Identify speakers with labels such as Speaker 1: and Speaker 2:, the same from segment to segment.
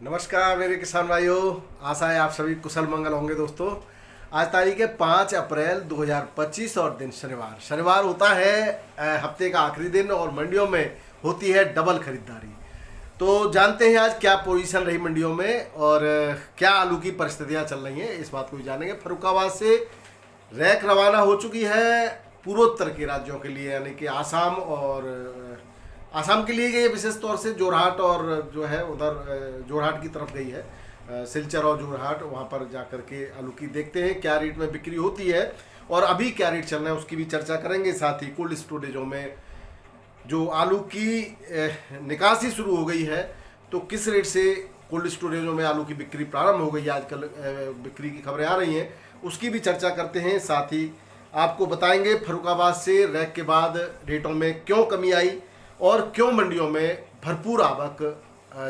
Speaker 1: नमस्कार मेरे किसान भाइयों, आशा है आप सभी कुशल मंगल होंगे। दोस्तों, आज तारीख है 5 अप्रैल 2025 और दिन शनिवार होता है हफ्ते का आखिरी दिन और मंडियों में होती है डबल खरीदारी। तो जानते हैं आज क्या पोजीशन रही मंडियों में और क्या आलू की परिस्थितियां चल रही हैं, इस बात को भी जानेंगे। फर्रुखाबाद से रैक रवाना हो चुकी है पूर्वोत्तर के राज्यों के लिए, यानी कि आसाम और आसाम के लिए गई विशेष तौर से जोरहाट और जो है उधर जोरहाट की तरफ गई है, सिलचर और जोरहाट, वहाँ पर जा कर के आलू की देखते हैं क्या रेट में बिक्री होती है और अभी क्या रेट चल रहा है उसकी भी चर्चा करेंगे। साथ ही कोल्ड स्टोरेजों में जो आलू की निकासी शुरू हो गई है तो किस रेट से कोल्ड स्टोरेजों में आलू की बिक्री प्रारंभ हो गई है, आजकल बिक्री की खबरें आ रही हैं, उसकी भी चर्चा करते हैं। साथ ही आपको बताएंगे फर्रुखाबाद से रैक के बाद रेटों में क्यों कमी आई और क्यों मंडियों में भरपूर आवक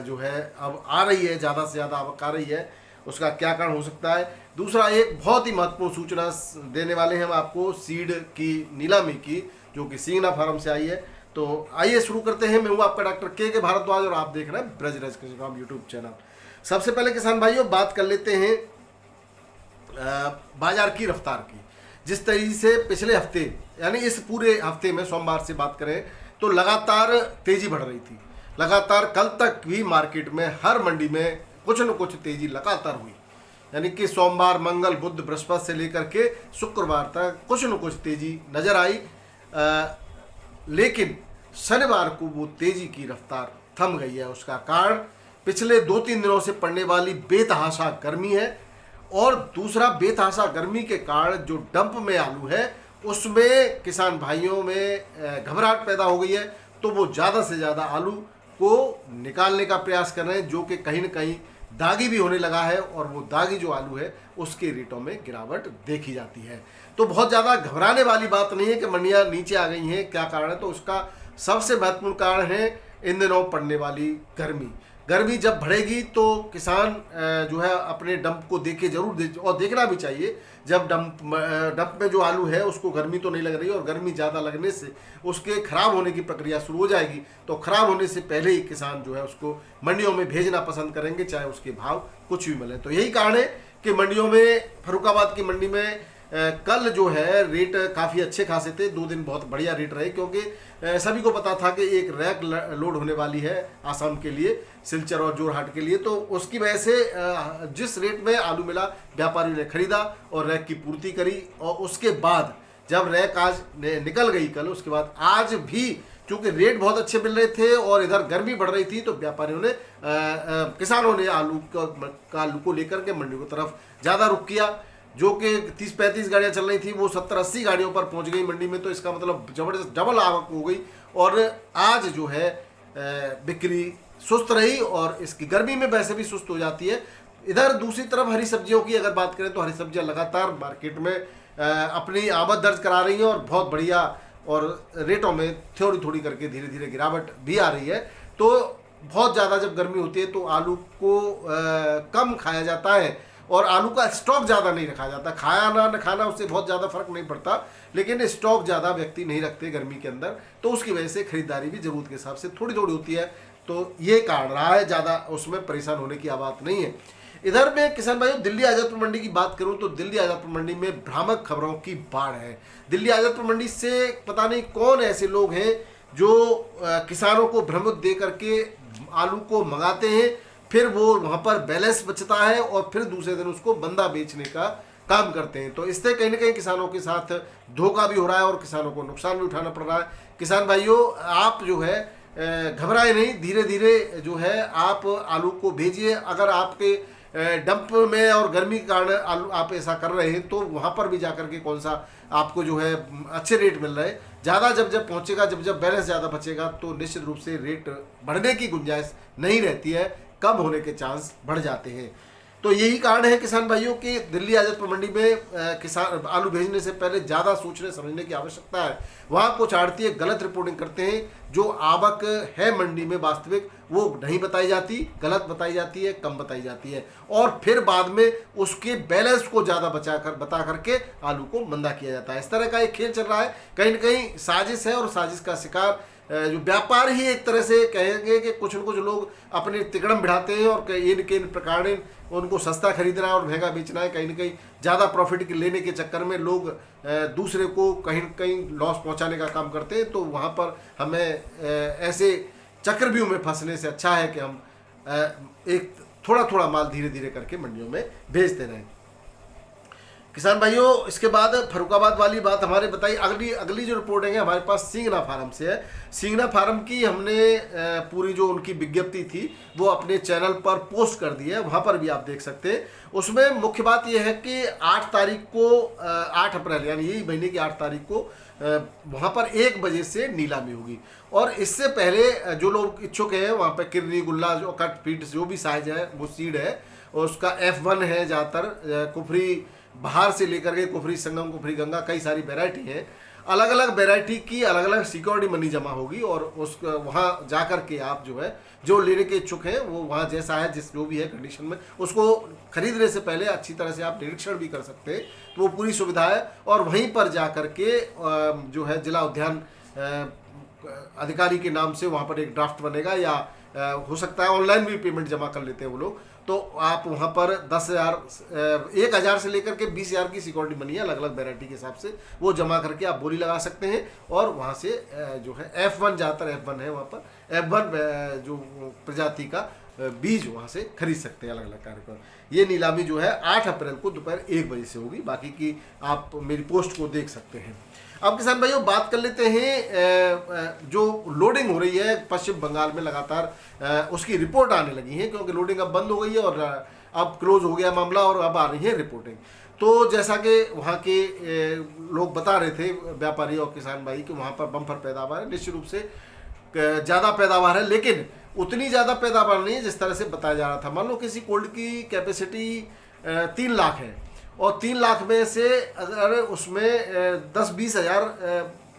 Speaker 1: जो है अब आ रही है, ज़्यादा से ज़्यादा आवक आ रही है, उसका क्या कारण हो सकता है। दूसरा, एक बहुत ही महत्वपूर्ण सूचना देने वाले हैं हम आपको सीड की नीलामी की, जो कि सींगना फार्म से आई है। तो आइए शुरू करते हैं। मैं हूँ आपका डॉक्टर के भारद्वाज और आप देख रहे हैं ब्रजराज कृषि फार्म यूट्यूब चैनल। सबसे पहले किसान भाइयों बात कर लेते हैं बाजार की रफ्तार की। जिस तरीके से पिछले हफ्ते यानी इस पूरे हफ्ते में सोमवार से बात करें तो लगातार तेजी बढ़ रही थी। लगातार कल तक भी मार्केट में हर मंडी में कुछ न कुछ तेजी लगातार हुई, यानी कि सोमवार, मंगल, बुध, बृहस्पति से लेकर के शुक्रवार तक कुछ न कुछ तेजी नजर आई। लेकिन शनिवार को वो तेजी की रफ्तार थम गई है। उसका कारण पिछले 2-3 दिनों से पड़ने वाली बेतहाशा गर्मी है और दूसरा, बेतहाशा गर्मी के कारण जो डंप में आलू है उसमें किसान भाइयों में घबराहट पैदा हो गई है, तो वो ज़्यादा से ज़्यादा आलू को निकालने का प्रयास कर रहे हैं, जो कि कहीं न कहीं दागी भी होने लगा है और वो दागी जो आलू है उसके रेटों में गिरावट देखी जाती है। तो बहुत ज़्यादा घबराने वाली बात नहीं है कि मंडियाँ नीचे आ गई हैं। क्या कारण है? तो उसका सबसे महत्वपूर्ण कारण है इन दिनों पड़ने वाली गर्मी। गर्मी जब बढ़ेगी तो किसान जो है अपने डंप को देखे जरूर और देखना भी चाहिए। जब डंप में जो आलू है उसको गर्मी तो नहीं लग रही और गर्मी ज़्यादा लगने से उसके खराब होने की प्रक्रिया शुरू हो जाएगी, तो खराब होने से पहले ही किसान जो है उसको मंडियों में भेजना पसंद करेंगे, चाहे उसके भाव कुछ भी मिले। तो यही कारण है कि मंडियों में, फर्रुखाबाद की मंडी में कल जो है रेट काफ़ी अच्छे खासे थे। 2 दिन बहुत बढ़िया रेट रहे, क्योंकि सभी को पता था कि एक रैक लोड होने वाली है आसाम के लिए, सिलचर और जोरहाट के लिए। तो उसकी वजह से जिस रेट में आलू मिला व्यापारियों ने खरीदा और रैक की पूर्ति करी। और उसके बाद जब रैक आज निकल गई कल, उसके बाद आज भी चूँकि रेट बहुत अच्छे मिल रहे थे और इधर गर्मी बढ़ रही थी, तो व्यापारियों ने किसानों ने आलू को लेकर के मंडी की तरफ ज़्यादा रुख किया। जो कि 30-35 गाड़ियाँ चल रही थी वो 70-80 गाड़ियों पर पहुंच गई मंडी में। तो इसका मतलब जबरदस्त डबल आवक हो गई और आज जो है बिक्री सुस्त रही और इसकी गर्मी में वैसे भी सुस्त हो जाती है। इधर दूसरी तरफ हरी सब्जियों की अगर बात करें तो हरी सब्जियां लगातार मार्केट में अपनी आमद दर्ज करा रही हैं और बहुत बढ़िया, और रेटों में थोड़ी थोड़ी करके धीरे धीरे गिरावट भी आ रही है। तो बहुत ज़्यादा जब गर्मी होती है तो आलू को कम खाया जाता है और आलू का स्टॉक ज़्यादा नहीं रखा जाता। खाया ना न खाना उससे बहुत ज़्यादा फर्क नहीं पड़ता, लेकिन स्टॉक ज़्यादा व्यक्ति नहीं रखते गर्मी के अंदर, तो उसकी वजह से खरीदारी भी ज़रूरत के हिसाब से थोड़ी थोड़ी होती है। तो ये कारण रहा है, ज़्यादा उसमें परेशान होने की बात नहीं है। इधर में किसान भाइयों दिल्ली आज़ादपुर मंडी की बात करूं तो दिल्ली आज़ादपुर मंडी में भ्रामक खबरों की बाढ़ है। दिल्ली आज़ादपुर मंडी से पता नहीं कौन ऐसे लोग हैं जो किसानों को भ्रमित दे करके आलू को मंगाते हैं, फिर वो वहाँ पर बैलेंस बचता है और फिर दूसरे दिन उसको बंदा बेचने का काम करते हैं। तो इससे कहीं ना कहीं किसानों के साथ धोखा भी हो रहा है और किसानों को नुकसान भी उठाना पड़ रहा है। किसान भाइयों, आप जो है घबराए नहीं, धीरे धीरे जो है आप आलू को भेजिए। अगर आपके डंप में और गर्मी के कारण आलू आप ऐसा कर रहे हैं तो वहाँ पर भी जाकर के कौन सा आपको जो है अच्छे रेट मिल रहे हैं। ज़्यादा जब पहुँचेगा, जब बैलेंस ज़्यादा बचेगा तो निश्चित रूप से रेट बढ़ने की गुंजाइश नहीं रहती है, कम होने के चांस बढ़ जाते हैं। तो यही कारण है किसान भाइयों कि दिल्ली आज़ादपुर मंडी में किसान आलू भेजने से पहले ज़्यादा सोचने समझने की आवश्यकता है। वहाँ कुछ आड़ती गलत रिपोर्टिंग करते हैं, जो आवक है मंडी में वास्तविक वो नहीं बताई जाती, गलत बताई जाती है, कम बताई जाती है और फिर बाद में उसके बैलेंस को ज़्यादा बता करके आलू को मंदा किया जाता है। इस तरह का एक खेल चल रहा है, कहीं ना कहीं साजिश है और साजिश का शिकार जो व्यापार ही एक तरह से कहेंगे कि कुछ न कुछ लोग अपने तिकड़म बढ़ाते हैं और इन प्रकार उनको सस्ता खरीदना और महंगा बेचना है, कहीं ना कहीं ज़्यादा प्रॉफिट लेने के चक्कर में लोग दूसरे को कहीं न कहीं लॉस पहुंचाने का काम करते हैं। तो वहाँ पर हमें ऐसे चक्रव्यूह में फंसने से अच्छा है कि हम एक थोड़ा थोड़ा माल धीरे धीरे करके मंडियों में भेजते रहें। किसान भाइयों, इसके बाद फरुखाबाद वाली बात हमारे बताई। अगली जो रिपोर्ट है हमारे पास सिंगना फार्म से है। सिंगना फार्म की हमने पूरी जो उनकी विज्ञप्ति थी वो अपने चैनल पर पोस्ट कर दी है, वहाँ पर भी आप देख सकते हैं। उसमें मुख्य बात यह है कि 8 तारीख को 8 अप्रैल यानी यही महीने की 8 तारीख को वहाँ पर 1 बजे से नीलामी होगी। और इससे पहले जो लोग इच्छुक हैं वहाँ पर किरनी गुल्ला जो कट फीट जो भी साइज है वो सीड है और उसका F1 है, ज़्यादातर कुफरी बाहर से लेकर के कुफरी संगम, कुफरी गंगा, कई सारी वैरायटी है। अलग अलग वैरायटी की अलग अलग सिक्योरिटी मनी जमा होगी और उस वहाँ जा कर के आप जो है जो लेने के इच्छुक हैं वो वहाँ जैसा है जिस जो भी है कंडीशन में उसको खरीदने से पहले अच्छी तरह से आप निरीक्षण भी कर सकते हैं, तो वो पूरी सुविधा है। और वहीं पर जा कर के जो है जिला उद्यान अधिकारी के नाम से वहाँ पर एक ड्राफ्ट बनेगा या हो सकता है ऑनलाइन भी पेमेंट जमा कर लेते हैं वो लोग, तो आप वहाँ पर 1,000 से लेकर के 20,000 की सिक्योरिटी मनी है अलग अलग वैरायटी के हिसाब से, वो जमा करके आप बोली लगा सकते हैं और वहाँ से जो है F1 ज़्यादातर F1 है वहाँ पर F1 जो प्रजाति का बीज वहाँ से खरीद सकते हैं अलग अलग कार्यक्रम। ये नीलामी जो है 8 अप्रैल को दोपहर 1 बजे से होगी, बाकी की आप मेरी पोस्ट को देख सकते हैं। अब किसान भाइयों बात कर लेते हैं जो लोडिंग हो रही है पश्चिम बंगाल में लगातार उसकी रिपोर्ट आने लगी है, क्योंकि लोडिंग अब बंद हो गई है और अब क्लोज हो गया मामला और अब आ रही है रिपोर्टिंग। तो जैसा कि वहाँ के लोग बता रहे थे व्यापारी और किसान भाई कि वहाँ पर बम्पर पैदावार है, निश्चित रूप से ज़्यादा पैदावार है, लेकिन उतनी ज़्यादा पैदावार नहीं है जिस तरह से बताया जा रहा था। मान लो किसी कोल्ड की कैपेसिटी 3 लाख है और 3 लाख में से अगर उसमें 10-20 हज़ार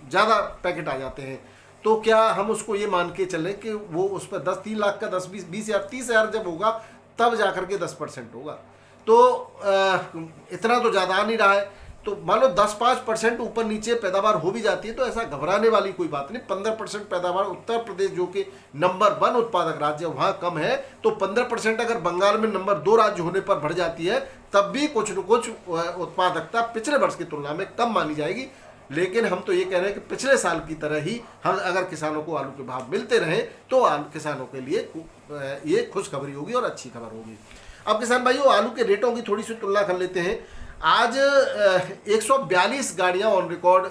Speaker 1: ज़्यादा पैकेट आ जाते हैं तो क्या हम उसको ये मान के चलें कि वो उस पर 3 लाख का 10-20 हज़ार 30 हज़ार जब होगा तब जा कर के 10% होगा, तो इतना तो ज़्यादा आ नहीं रहा है। तो मान लो 10-5% ऊपर नीचे पैदावार हो भी जाती है तो ऐसा घबराने वाली कोई बात नहीं। 15% पैदावार उत्तर प्रदेश जो कि नंबर 1 उत्पादक राज्य वहाँ कम है, तो 15% अगर बंगाल में नंबर 2 राज्य होने पर बढ़ जाती है तब भी कुछ न कुछ उत्पादकता पिछले वर्ष की तुलना में कम मानी जाएगी। लेकिन हम तो ये कह रहे हैं कि पिछले साल की तरह ही हम अगर किसानों को आलू के भाव मिलते रहे तो किसानों के लिए ये खुशखबरी होगी और अच्छी खबर होगी। अब किसान भाइयों आलू के रेटों की थोड़ी सी तुलना कर लेते हैं। आज 142 गाड़ियां ऑन रिकॉर्ड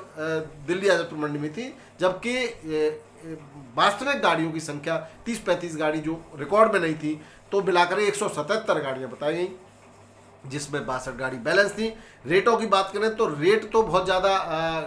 Speaker 1: दिल्ली आजादपुर मंडी में थी, जबकि वास्तविक गाड़ियों की संख्या 30-35 गाड़ी जो रिकॉर्ड में नहीं थी, तो मिलाकर 177 गाड़ियां बताई गई, जिसमें 62 गाड़ी बैलेंस थी। रेटों की बात करें तो रेट तो बहुत ज़्यादा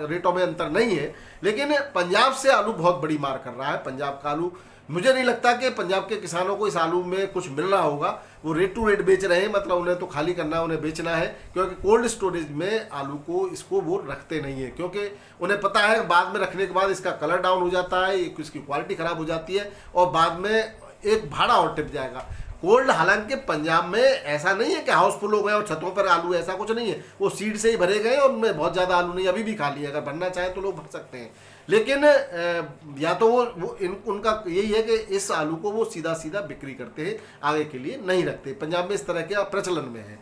Speaker 1: रेटों में अंतर नहीं है, लेकिन पंजाब से आलू बहुत बड़ी मार कर रहा है। पंजाब का आलू मुझे नहीं लगता कि पंजाब के किसानों को इस आलू में कुछ मिल रहा होगा, वो रेट टू रेट बेच रहे हैं, मतलब उन्हें तो खाली करना है, उन्हें बेचना है, क्योंकि कोल्ड स्टोरेज में आलू को इसको वो रखते नहीं है, क्योंकि उन्हें पता है बाद में रखने के बाद इसका कलर डाउन हो जाता है, इसकी क्वालिटी ख़राब हो जाती है और बाद में एक भाड़ा और टिप जाएगा। कोल्ड हालांकि पंजाब में ऐसा नहीं है कि हाउसफुल हो गए और छतों पर आलू, ऐसा कुछ नहीं है, वो सीड से ही भरे गए और उनमें बहुत ज़्यादा आलू नहीं, अभी भी खाली है, अगर भरना चाहें तो लोग भर सकते हैं। लेकिन या तो उनका यही है कि इस आलू को वो सीधा सीधा बिक्री करते हैं, आगे के लिए नहीं रखते। पंजाब में इस तरह के प्रचलन में है।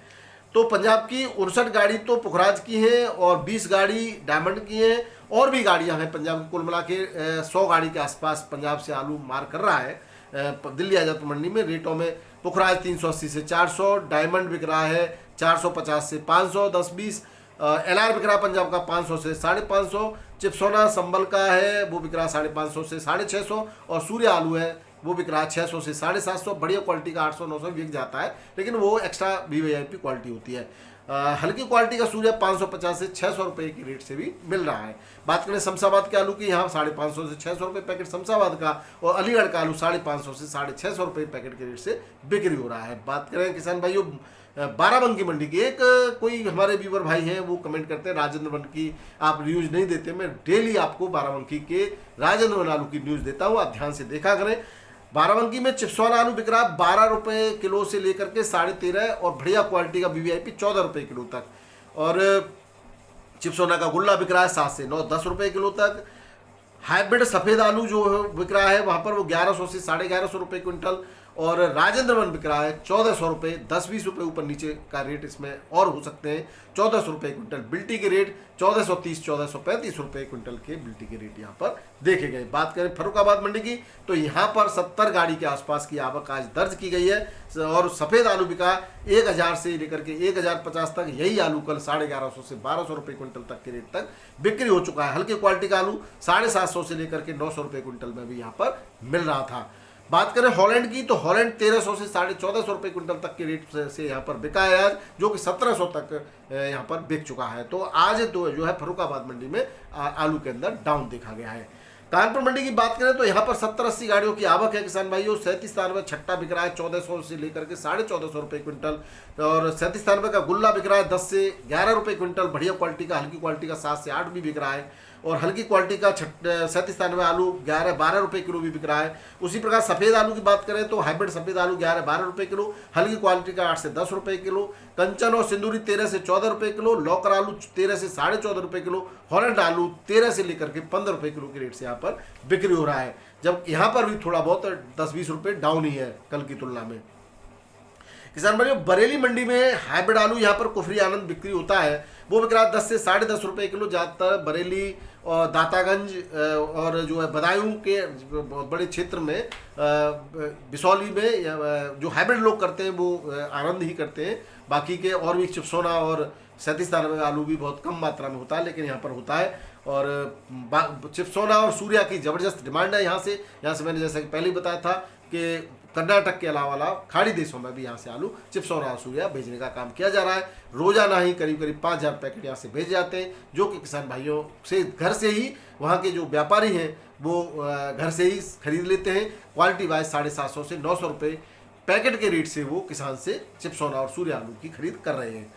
Speaker 1: तो पंजाब की 59 गाड़ी तो पुखराज की है और 20 गाड़ी डायमंड की है, और भी गाड़ियां हैं पंजाब की, कुल मिला के 100 गाड़ी के आसपास पंजाब से आलू मार कर रहा है दिल्ली आजादपुर मंडी में। रेटों में पुखराज 380 से 400, डायमंड बिक रहा है 450 से 500, 10-20 LR बिक रहा पंजाब का 500 से 550, चिपसोना संबल का है वो बिक रहा 550 से 650, और सूर्य आलू है वो बिक रहा 600 से 750। बढ़िया क्वालिटी का 800-900 बिक जाता है, लेकिन वो एक्स्ट्रा VVIP क्वालिटी होती है। हल्की क्वालिटी का सूर्य 550 से 600 रुपये की रेट से भी मिल रहा है। बात करें शमशाबाद के आलू की, यहाँ 550 से 600 रुपये पैकेट शमशाबाद का, और अलीगढ़ का आलू 550 से 650 रुपये पैकेट के रेट से बिक्री हो रहा है। बात करें किसान भाइयों बाराबंकी मंडी की, एक कोई हमारे व्यूवर भाई हैं वो कमेंट करते हैं राजेंद्र वन की आप न्यूज़ नहीं देते, मैं डेली आपको बाराबंकी के राजेंद्र वन आलू की न्यूज़ देता हूँ, आप ध्यान से देखा करें। बाराबंकी में चिप्सवाना आलू बिक रहा 12 रुपये किलो से लेकर के 13.5, और बढ़िया क्वालिटी का VVIP 14 रुपये किलो तक, और चिप्सोना का गुल्ला बिक रहा है 7 से 9, 10 रुपये किलो तक। हाइब्रिड सफ़ेद आलू जो बिक रहा है वहाँ पर वो 1100 से 1150 रुपये क्विंटल, और राजेंद्र वन बिक रहा है 1400 रुपये, 10-20 रुपये ऊपर नीचे का रेट इसमें और हो सकते हैं। 1400 रुपये क्विंटल बिल्टी के रेट, 1430-1435 रुपये क्विंटल के बिल्टी के रेट यहाँ पर देखे गए। बात करें फर्रुखाबाद मंडी की तो यहाँ पर 70 गाड़ी के आसपास की आवक आज दर्ज की गई है, और सफ़ेद आलू बिका 1000 से लेकर के 1050 तक। यही आलू कल 1150 से 1200 रुपये क्विंटल तक के रेट तक बिक्री हो चुका है। हल्के क्वालिटी का आलू 750 से लेकर के 900 रुपये क्विंटल में भी यहाँ पर मिल रहा था। बात करें हॉलैंड की तो हॉलैंड 1300 से 1450 रुपये क्विंटल तक के रेट से यहाँ पर बिका है आज, जो कि 1700 तक यहाँ पर बिक चुका है। तो आज तो जो है फर्रुखाबाद मंडी में आलू के अंदर डाउन देखा गया है। कानपुर मंडी की बात करें तो यहाँ पर 70-80 गाड़ियों की आवक है किसान भाइयों। 37-93 छट्टा बिक रहा है 1400 से लेकर के 1450 रुपये क्विंटल, और 37-93 का गुल्ला बिक रहा है 10 से 11 रुपये क्विंटल। बढ़िया क्वालिटी का, हल्की क्वालिटी का 7 से 8 भी बिक रहा है, और हल्की क्वालिटी का 37-93 आलू 11-12 रुपये किलो भी बिक रहा है। उसी प्रकार सफ़ेद आलू की बात करें तो हाइब्रिड सफ़ेद आलू 11-12 रुपये किलो, हल्की क्वालिटी का 8 से 10 रुपये किलो। कंचन और सिंदूरी 13 से 14 रुपये किलो, लौकर आलू 13 से 14.5 रुपये किलो, हॉलैंड आलू 13 से लेकर के 15 रुपये किलो के रेट से यहाँ पर बिक्री हो रहा है। जब यहाँ पर भी थोड़ा बहुत 10-20 रुपये डाउन ही है कल की तुलना में। किसान भाइयों बरेली मंडी में हाइब्रिड आलू यहाँ पर कुफरी आनंद बिक्री होता है, वो बिक रहा है 10 से 10.5 रुपये किलो। ज़्यादातर बरेली और दातागंज और जो है बदायूं के बहुत बड़े क्षेत्र में, बिसौली में जो हाइब्रिड लोग करते हैं वो आनंद ही करते हैं। बाकी के और भी चिप्सोना और 37-93 आलू भी बहुत कम मात्रा में होता है, लेकिन यहाँ पर होता है। और चिप्सोना और सूर्या की ज़बरदस्त डिमांड है यहाँ से मैंने जैसा कि पहले ही बताया था कि कर्नाटक के अलावा खाड़ी देशों में भी यहाँ से आलू चिप्सोना और सूर्या भेजने का काम किया जा रहा है। रोजाना ही करीब 5000 पैकेट यहाँ से भेजे जाते हैं, जो कि किसान भाइयों से घर से ही, वहाँ के जो व्यापारी हैं वो घर से ही खरीद लेते हैं। क्वालिटी वाइज 750 से 900 रुपये पैकेट के रेट से वो किसान से चिप्सोना और सूर्या आलू की खरीद कर रहे हैं।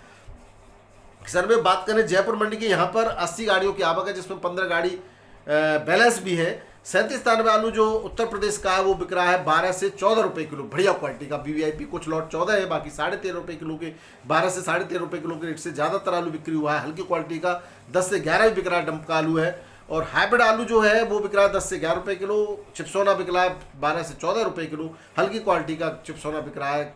Speaker 1: किसान में बात करें जयपुर मंडी की, यहाँ पर 80 गाड़ियों की आवक है, जिसमें 15 गाड़ी बैलेंस भी है। 37-93 आलू जो उत्तर प्रदेश का है वो बिक रहा है 12 से 14 रुपये किलो, बढ़िया क्वालिटी का वीवीआईपी। कुछ लॉट 14 है, बाकी 13.5 रुपये किलो के, 12 से 13.5 रुपये किलो के रेट से ज़्यादातर आलू बिक्री हुआ है। हल्की क्वालिटी का 10 से 11 भी बिक रहा है, डंप का आलू है। और हाइब्रिड आलू जो है वो बिक रहा है 10 से 11 रुपये किलो। चिप्सोना बिक रहा है 12 से 14 रुपये किलो। हल्की क्वालिटी का चिप्सोना बिक रहा है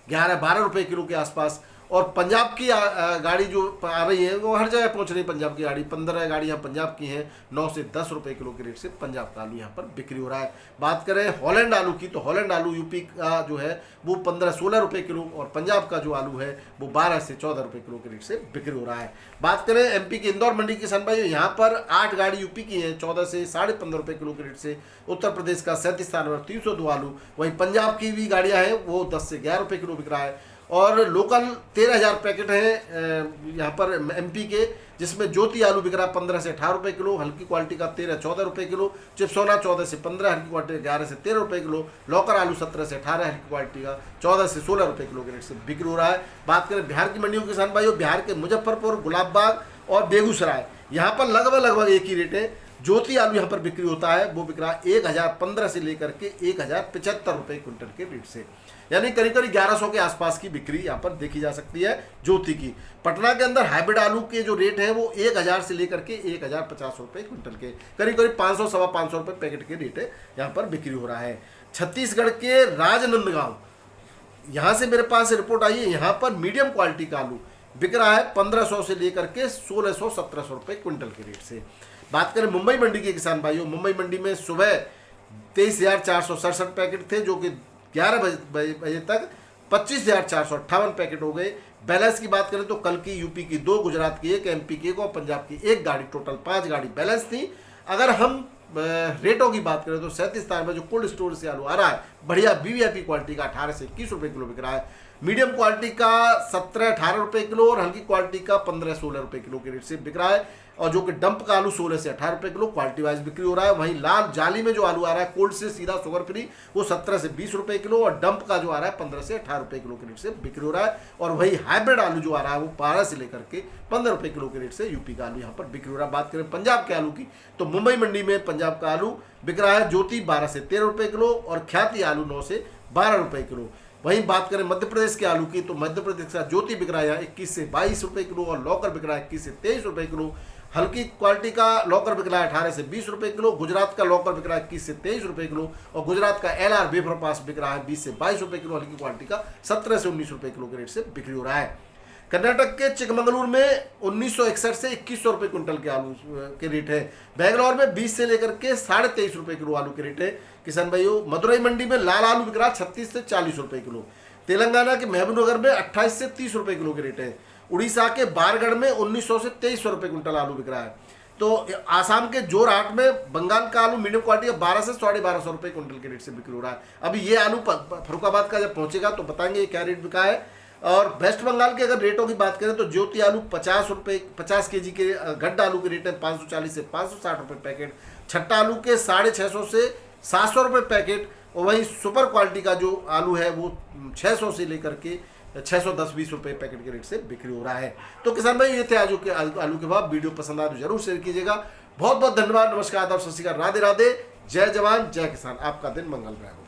Speaker 1: 11-12 रुपये किलो के आसपास। और पंजाब की गाड़ी जो आ रही है वो हर जगह पहुंच रही है। पंजाब की गाड़ी 15 गाड़ियाँ पंजाब की हैं, 9 से 10 रुपये किलो के रेट से पंजाब का आलू यहाँ पर बिक्री हो रहा है। बात करें हॉलैंड आलू की तो हॉलैंड आलू यूपी का जो है वो 15-16 रुपये किलो, और पंजाब का जो आलू है वो 12 से 14 रुपये किलो के रेट से बिक्री हो रहा है। बात करें एमपी की इंदौर मंडी की किसान भाई, यहाँ पर 8 गाड़ी यूपी की हैं 14 से 15.5 रुपये किलो के रेट से। उत्तर प्रदेश का 37-93 302 आलू, वहीं पंजाब की भी गाड़ियाँ हैं वो 10 से 11 रुपये किलो बिक रहा है। और लोकल 13,000 पैकेट हैं यहाँ पर एमपी के, जिसमें ज्योति आलू बिक रहा है 15 से 18 रुपये किलो। हल्की क्वालिटी का 13-14 रुपये किलो। चिप्सोना 14 से 15, हल्की क्वालिटी 11 से 13 रुपये किलो। लौकर आलू 17 से 18, हल्की क्वालिटी का 14 से 16 रुपये किलो के रेट से बिक्री हो रहा है। बात करें बिहार की मंडियों के किसान भाइयों, बिहार के मुजफ्फरपुर, गुलाबबाग और बेगूसराय, यहाँ पर लगभग एक ही रेट है। ज्योति आलू यहाँ पर बिक्री होता है, वो बिक रहा है 1015 से लेकर के 1075 रुपये क्विंटल के रेट से, यानी करीब 1100 के आसपास की बिक्री यहाँ पर देखी जा सकती है ज्योति की। पटना के अंदर हाइब्रिड आलू के जो रेट हैं वो 1000 से लेकर के 1050 रुपये क्विंटल के, करीब 500-525 रुपये पैकेट के रेट है यहाँ पर बिक्री हो रहा है। छत्तीसगढ़ के राजनांदगांव, यहाँ से मेरे पास रिपोर्ट आई है, यहाँ पर मीडियम क्वालिटी का आलू बिक रहा है 1500 से लेकर के 1600-1700 रुपये क्विंटल के रेट से। बात करें मुंबई मंडी के किसान भाइयों, मुंबई मंडी में सुबह 23,467 पैकेट थे, जो कि 11 बजे तक 25,458 पैकेट हो गए। बैलेंस की बात करें तो कल की यूपी की 2, गुजरात की 1, एमपी की 1 और पंजाब की 1 गाड़ी, टोटल 5 गाड़ी बैलेंस थी। अगर हम रेटों की बात करें तो 37 में जो कोल्ड स्टोर से आलू आ रहा है, बढ़िया वीवीआईपी क्वालिटी का 18 से 21 रुपये किलो बिक रहा है। मीडियम क्वालिटी का 17-18 रुपये किलो और हल्की क्वालिटी का 15-16 रुपये किलो के रेट से बिक रहा है। और जो कि डंप का आलू 16 से 18 रुपये किलो क्वालिटी वाइज बिक्री हो रहा है। वहीं लाल जाली में जो आलू आ रहा है कोल्ड से सीधा शुगर फ्री, वो 17 से 20 रुपये किलो, और डंप का जो आ रहा है 15 से 18 रुपये किलो के रेट से बिक्री हो रहा है। और वही हाइब्रिड आलू जो आ रहा है वो 12 से लेकर के 15 रुपये किलो के रेट से यूपी का आलू यहाँ पर बिक्री हो रहा है। बात करें पंजाब के आलू की तो मुंबई मंडी में पंजाब का आलू बिक रहा है ज्योति 12 से 13 रुपये किलो और ख्याति आलू 9 से 12 रुपये किलो। वहीं बात करें मध्य प्रदेश के आलू की तो मध्य प्रदेश का ज्योति बिक रहा है 21 से 22 रुपये किलो और लौकर बिक रहा है 21 से 23 रुपये किलो। हल्की क्वालिटी का लॉकर बिक रहा है 18 से 20 रुपए किलो, गुजरात का लॉकर बिक रहा है 21 से 23 रुपए किलो, और गुजरात का LR वेफर पास बिक रहा है 20 से 22 रुपए किलो, हल्की क्वालिटी का 17 से 19 रुपए किलो के रेट से बिक्री हो रहा है। कर्नाटक के चिकमंगलुरु में 1961 से 2100 रुपए क्विंटल के आलू के रेट है। बैंगलोर में 20 से लेकर के 23.5 रुपए किलो आलू के रेट है किसान भाइयों। मदुरई मंडी में लाल आलू बिक रहा है 36 से 40 रुपए किलो। तेलंगाना के महबूबनगर में 28 से 30 रुपए किलो के रेट है। उड़ीसा के बारगढ़ में 1900 से 2300 रुपए क्विंटल आलू बिक रहा है। तो आसाम के जोरहाट में बंगाल का आलू मीडियम क्वालिटी का 12 से 1250 रुपए क्विंटल के रेट से बिक्री हो रहा है। अभी ये आलू फरुखाबाद का जब पहुंचेगा तो बताएंगे ये क्या रेट बिका है। और वेस्ट बंगाल के अगर रेटों की बात करें तो ज्योति आलू 50 केजी के गड्ढा आलू के रेट है 540 से 560 रुपए पैकेट। छट्टा आलू के 650 से 700 रुपए पैकेट। और वहीं सुपर क्वालिटी का जो आलू है वो 600 से लेकर के 610-20 रुपए पैकेट के रेट से बिक्री हो रहा है। तो किसान भाई ये थे आज के आलू के भाव। वीडियो पसंद आए तो जरूर शेयर कीजिएगा। बहुत बहुत धन्यवाद। नमस्कार, सत श्री अकाल, राधे राधे, जय जवान जय किसान। आपका दिन मंगलमय हो।